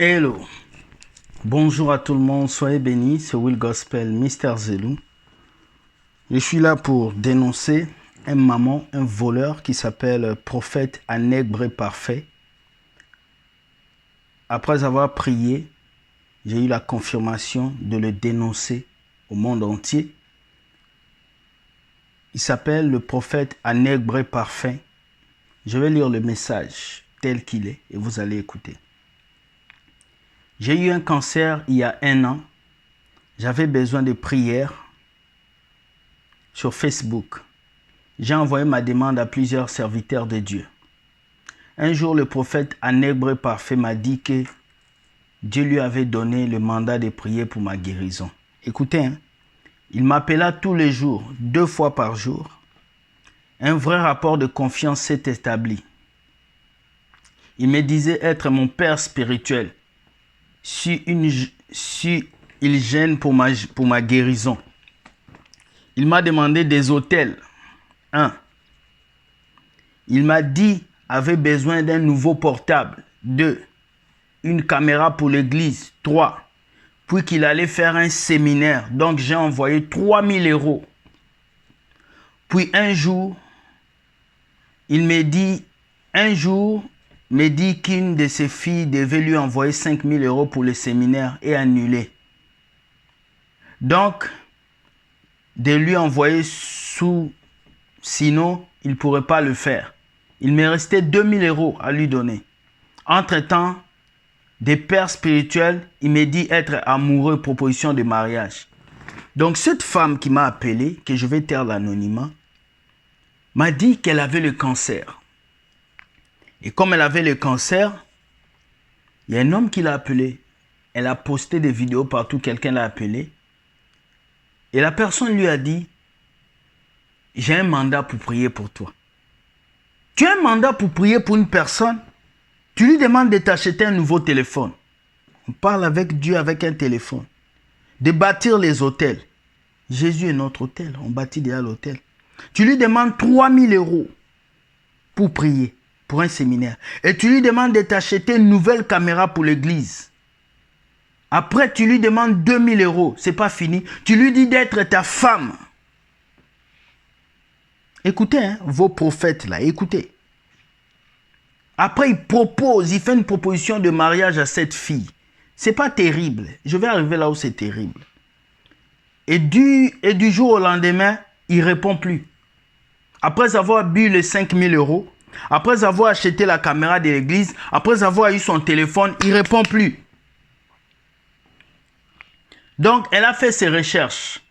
Hello, bonjour à tout le monde, soyez bénis, c'est Will Gospel, Mr. Zelou. Je suis là pour dénoncer un maman, un voleur qui s'appelle Prophète Anegbre Parfait. Après avoir prié, j'ai eu la confirmation de le dénoncer au monde entier. Il s'appelle le prophète Anegbre Parfait. Je vais lire le message tel qu'il est et vous allez écouter. J'ai eu un cancer il y a 1 an. J'avais besoin de prières sur Facebook. J'ai envoyé ma demande à plusieurs serviteurs de Dieu. Un jour, le prophète Anegbre Parfait m'a dit que Dieu lui avait donné le mandat de prier pour ma guérison. Écoutez, il m'appela tous les jours, 2 fois par jour. Un vrai rapport de confiance s'est établi. Il me disait être mon père spirituel. Si il gêne pour ma guérison. Il m'a demandé des hôtels. 1. Il m'a dit avait besoin d'un nouveau portable. 2. Une caméra pour l'église. 3. Puis qu'il allait faire un séminaire. Donc j'ai envoyé 3000 €. Puis un jour, il me dit qu'une de ses filles devait lui envoyer 5000 € pour le séminaire et annuler. Donc, de lui envoyer sinon, il ne pourrait pas le faire. Il me restait 2000 € à lui donner. Entre-temps, des pères spirituels, il me dit être amoureux, proposition de mariage. Donc, cette femme qui m'a appelé, que je vais taire l'anonymat, m'a dit qu'elle avait le cancer. Et comme elle avait le cancer, il y a un homme qui l'a appelé. Elle a posté des vidéos partout, quelqu'un l'a appelé. Et la personne lui a dit, j'ai un mandat pour prier pour toi. Tu as un mandat pour prier pour une personne, tu lui demandes de t'acheter un nouveau téléphone. On parle avec Dieu avec un téléphone. De bâtir les hôtels. Jésus est notre hôtel, on bâtit déjà l'hôtel. Tu lui demandes 3000 € pour prier. Pour un séminaire. Et tu lui demandes de t'acheter une nouvelle caméra pour l'église. Après, tu lui demandes 2000 €. C'est pas fini. Tu lui dis d'être ta femme. Écoutez, vos prophètes là, écoutez. Après, il fait une proposition de mariage à cette fille. C'est pas terrible. Je vais arriver là où c'est terrible. Et du jour au lendemain, il répond plus. Après avoir bu les 5000 €, après avoir acheté la caméra de l'église, après avoir eu son téléphone, il ne répond plus. Donc, elle a fait ses recherches.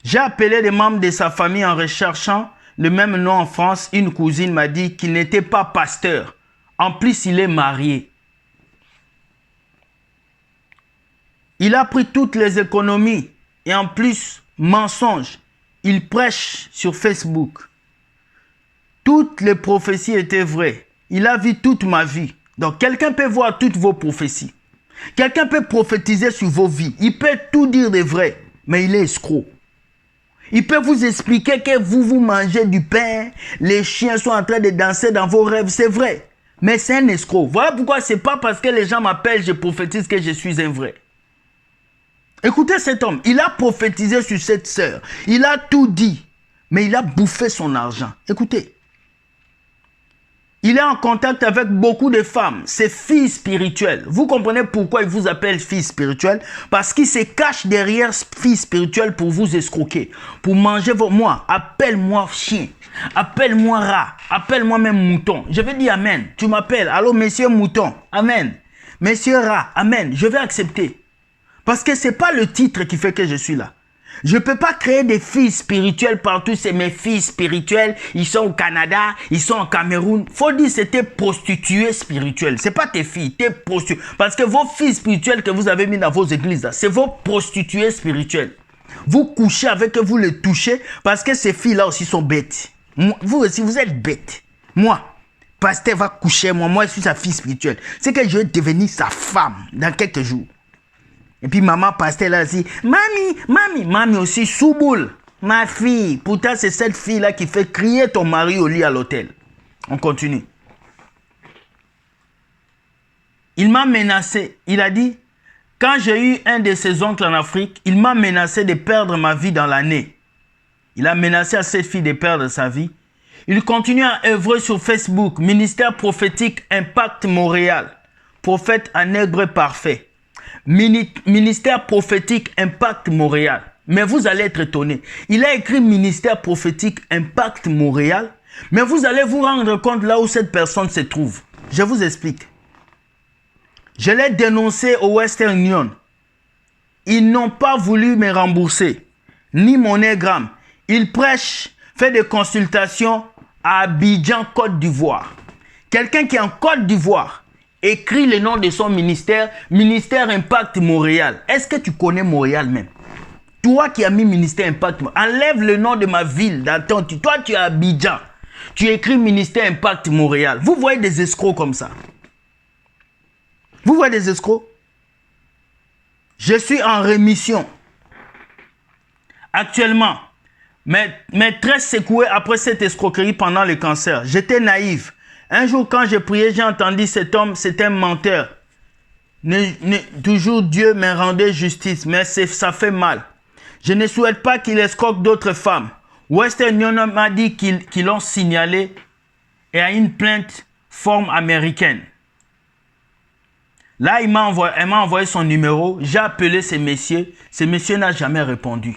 J'ai appelé les membres de sa famille en recherchant le même nom en France. Une cousine m'a dit qu'il n'était pas pasteur. En plus, il est marié. Il a pris toutes les économies et en plus, mensonge. Il prêche sur Facebook. Toutes les prophéties étaient vraies. Il a vu toute ma vie. Donc, quelqu'un peut voir toutes vos prophéties. Quelqu'un peut prophétiser sur vos vies. Il peut tout dire de vrai, mais il est escroc. Il peut vous expliquer que vous mangez du pain, les chiens sont en train de danser dans vos rêves, c'est vrai. Mais c'est un escroc. Voilà pourquoi c'est pas parce que les gens m'appellent, je prophétise que je suis un vrai. Écoutez cet homme, il a prophétisé sur cette sœur. Il a tout dit, mais il a bouffé son argent. Écoutez. Il est en contact avec beaucoup de femmes, ses filles spirituelles. Vous comprenez pourquoi il vous appelle fille spirituelle? Parce qu'il se cache derrière fille spirituelle pour vous escroquer, pour manger vos... Moi, appelle-moi chien, appelle-moi rat, appelle-moi même mouton. Je vais dire amen. Tu m'appelles, allô monsieur mouton, amen. Monsieur rat, amen. Je vais accepter. Parce que ce n'est pas le titre qui fait que je suis là. Je ne peux pas créer des filles spirituelles partout. C'est mes filles spirituelles. Ils sont au Canada, ils sont au Cameroun. Il faut dire que c'est tes prostituées spirituelles. Ce n'est pas tes filles, tes prostituées. Parce que vos filles spirituelles que vous avez mis dans vos églises, c'est vos prostituées spirituelles. Vous couchez avec eux, vous les touchez parce que ces filles-là aussi sont bêtes. Vous aussi, vous êtes bêtes. Moi, pasteur va coucher, moi je suis sa fille spirituelle. C'est que je vais devenir sa femme dans quelques jours. Et puis maman pasteur là dit, mami aussi sous-boule, ma fille. Pourtant c'est cette fille là qui fait crier ton mari au lit à l'hôtel. On continue. Il m'a menacé. Il a dit, quand j'ai eu un de ses oncles en Afrique, il m'a menacé de perdre ma vie dans l'année. Il a menacé à cette fille de perdre sa vie. Il continue à œuvrer sur Facebook, ministère prophétique Impact Montréal, prophète à nègre parfait. Ministère prophétique Impact Montréal. Mais vous allez être étonné. Il a écrit ministère prophétique Impact Montréal, mais vous allez vous rendre compte là où cette personne se trouve. Je vous explique. Je l'ai dénoncé au Western Union. Ils n'ont pas voulu me rembourser, ni MoneyGram. Ils prêchent, fait des consultations à Abidjan, Côte d'Ivoire. Quelqu'un qui est en Côte d'Ivoire écrit le nom de son ministère, ministère Impact Montréal. Est-ce que tu connais Montréal même? Toi qui as mis ministère Impact, enlève le nom de ma ville dans ton titre. Toi tu es à Abidjan, tu écris ministère Impact Montréal. Vous voyez des escrocs comme ça? Vous voyez des escrocs? Je suis en rémission. Actuellement, mes tresses secouées après cette escroquerie pendant le cancer. J'étais naïf. Un jour, quand j'ai prié, j'ai entendu cet homme, c'est un menteur. Toujours Dieu me rendait justice, mais ça fait mal. Je ne souhaite pas qu'il escroque d'autres femmes. Western Union m'a dit qu'ils l'ont signalé et a une plainte forme américaine. Là, elle m'a envoyé son numéro. J'ai appelé ce monsieur. Ce monsieur n'a jamais répondu.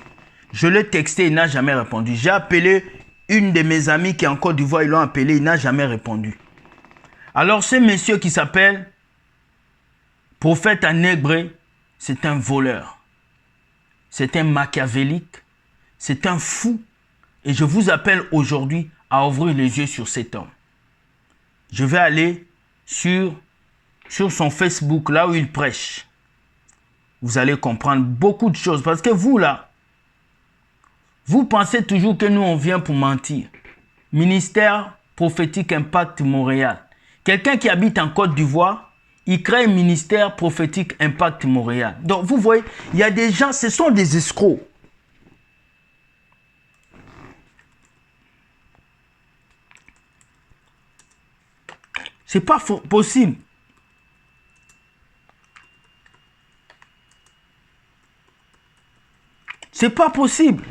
Je l'ai texté, il n'a jamais répondu. J'ai appelé une de mes amies qui est en Côte d'Ivoire. Ils l'ont appelé, il n'a jamais répondu. Alors, ce monsieur qui s'appelle prophète à nègre, c'est un voleur. C'est un machiavélique. C'est un fou. Et je vous appelle aujourd'hui à ouvrir les yeux sur cet homme. Je vais aller sur son Facebook, là où il prêche. Vous allez comprendre beaucoup de choses. Parce que vous, là, vous pensez toujours que nous, on vient pour mentir. Ministère prophétique Impact Montréal. Quelqu'un qui habite en Côte d'Ivoire, il crée un ministère prophétique Impact Montréal. Donc, vous voyez, il y a des gens, ce sont des escrocs. C'est pas possible. C'est pas possible.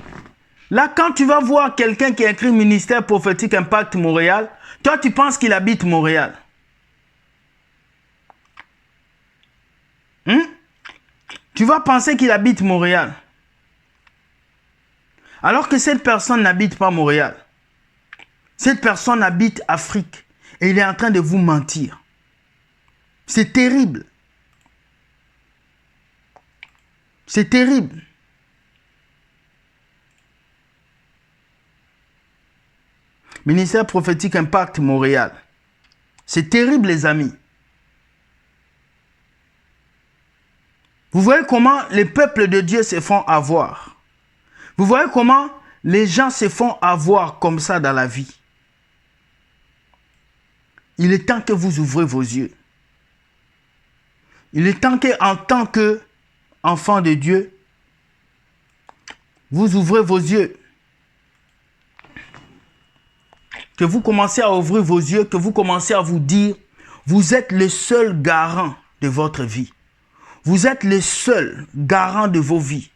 Là, quand tu vas voir quelqu'un qui a écrit ministère prophétique Impact Montréal, toi, tu penses qu'il habite Montréal. Tu vas penser qu'il habite Montréal. Alors que cette personne n'habite pas Montréal. Cette personne habite Afrique. Et il est en train de vous mentir. C'est terrible. C'est terrible. Ministère prophétique Impact Montréal. C'est terrible, les amis. Vous voyez comment les peuples de Dieu se font avoir. Vous voyez comment les gens se font avoir comme ça dans la vie. Il est temps que vous ouvrez vos yeux. Il est temps qu'en tant qu'enfant de Dieu, vous ouvrez vos yeux. Que vous commencez à ouvrir vos yeux, que vous commencez à vous dire, vous êtes le seul garant de votre vie. Vous êtes le seul garant de vos vies.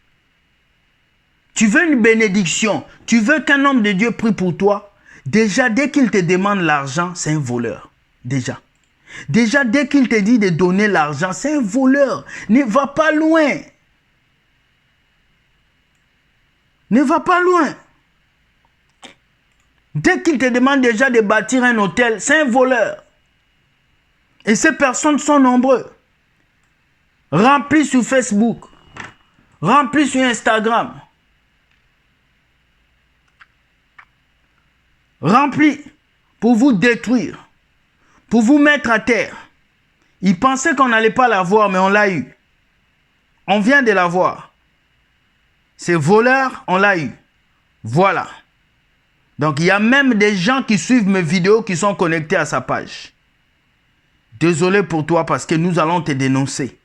Tu veux une bénédiction, tu veux qu'un homme de Dieu prie pour toi. Déjà, dès qu'il te demande l'argent, c'est un voleur. Déjà, dès qu'il te dit de donner l'argent, c'est un voleur. Ne va pas loin. Ne va pas loin. Dès qu'il te demande déjà de bâtir un hôtel, c'est un voleur. Et ces personnes sont nombreuses. Remplis sur Facebook. Remplis sur Instagram. Remplis pour vous détruire. Pour vous mettre à terre. Ils pensaient qu'on n'allait pas l'avoir, mais on l'a eu. On vient de l'avoir. Ces voleurs, on l'a eu. Voilà. Donc, il y a même des gens qui suivent mes vidéos qui sont connectés à sa page. Désolé pour toi parce que nous allons te dénoncer.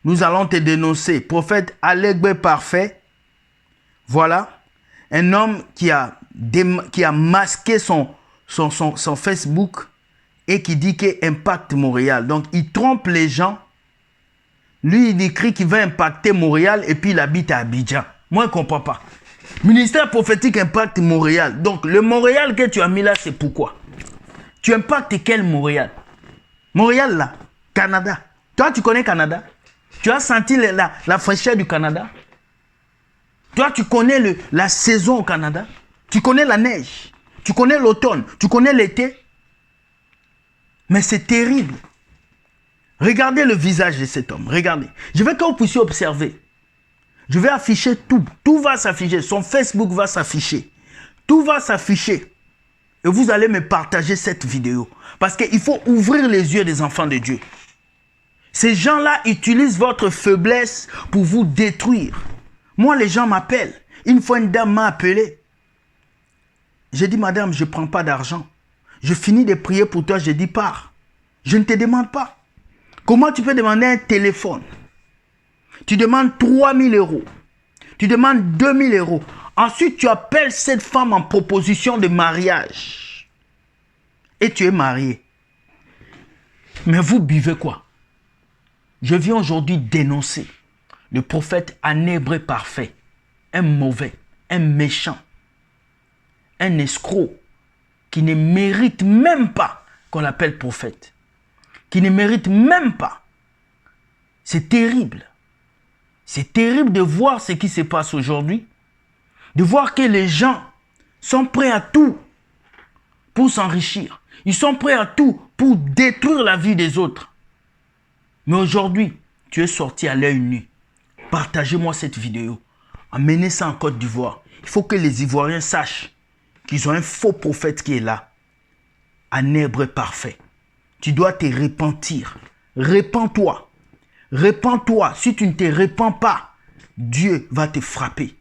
Nous allons te dénoncer. Prophète Allegbe Parfait. Voilà. Un homme qui a masqué son Facebook et qui dit que Impact Montréal. Donc, il trompe les gens. Lui, il écrit qu'il va impacter Montréal et puis il habite à Abidjan. Moi, je ne comprends pas. Ministère prophétique Impact Montréal. Donc, le Montréal que tu as mis là, c'est pourquoi? Tu impactes quel Montréal? Montréal, là, Canada. Toi, tu connais Canada? Tu as senti la fraîcheur du Canada? Toi, tu connais la saison au Canada? Tu connais la neige? Tu connais l'automne? Tu connais l'été? Mais c'est terrible. Regardez le visage de cet homme. Regardez. Je veux que vous puissiez observer. Je vais afficher tout. Tout va s'afficher. Son Facebook va s'afficher. Tout va s'afficher. Et vous allez me partager cette vidéo. Parce qu'il faut ouvrir les yeux des enfants de Dieu. Ces gens-là utilisent votre faiblesse pour vous détruire. Moi, les gens m'appellent. Une fois, une dame m'a appelé. J'ai dit, madame, je ne prends pas d'argent. Je finis de prier pour toi, je dis, pars. Je ne te demande pas. Comment tu peux demander un téléphone? Tu demandes 3 000 euros. Tu demandes 2 000 euros. Ensuite, tu appelles cette femme en proposition de mariage. Et tu es marié. Mais vous buvez quoi? Je viens aujourd'hui dénoncer le prophète en hébreu parfait. Un mauvais, un méchant, un escroc qui ne mérite même pas qu'on l'appelle prophète. Qui ne mérite même pas. C'est terrible. C'est terrible de voir ce qui se passe aujourd'hui. De voir que les gens sont prêts à tout pour s'enrichir. Ils sont prêts à tout pour détruire la vie des autres. Mais aujourd'hui, tu es sorti à l'œil nu. Partagez-moi cette vidéo. Amenez ça en Côte d'Ivoire. Il faut que les Ivoiriens sachent qu'ils ont un faux prophète qui est là. Un hébreu parfait. Tu dois te repentir. Répands-toi. Répands-toi. Si tu ne te répands pas, Dieu va te frapper.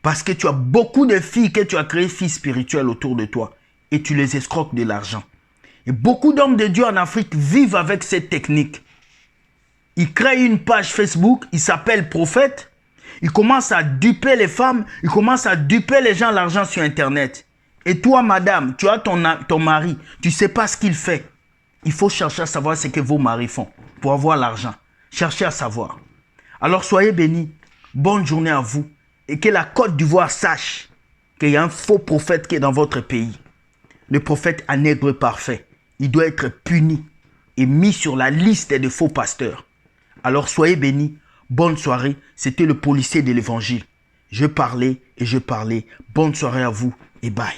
Parce que tu as beaucoup de filles que tu as créées filles spirituelles autour de toi. Et tu les escroques de l'argent. Et beaucoup d'hommes de Dieu en Afrique vivent avec cette technique. Ils créent une page Facebook, ils s'appellent prophète. Ils commencent à duper les femmes, ils commencent à duper les gens l'argent sur Internet. Et toi, madame, tu as ton mari, tu ne sais pas ce qu'il fait. Il faut chercher à savoir ce que vos maris font pour avoir l'argent. Cherchez à savoir. Alors soyez bénis. Bonne journée à vous. Et que la Côte d'Ivoire sache qu'il y a un faux prophète qui est dans votre pays. Le prophète en hébreu parfait. Il doit être puni et mis sur la liste des faux pasteurs. Alors soyez bénis. Bonne soirée. C'était le policier de l'évangile. Je parlais et je parlais. Bonne soirée à vous et bye.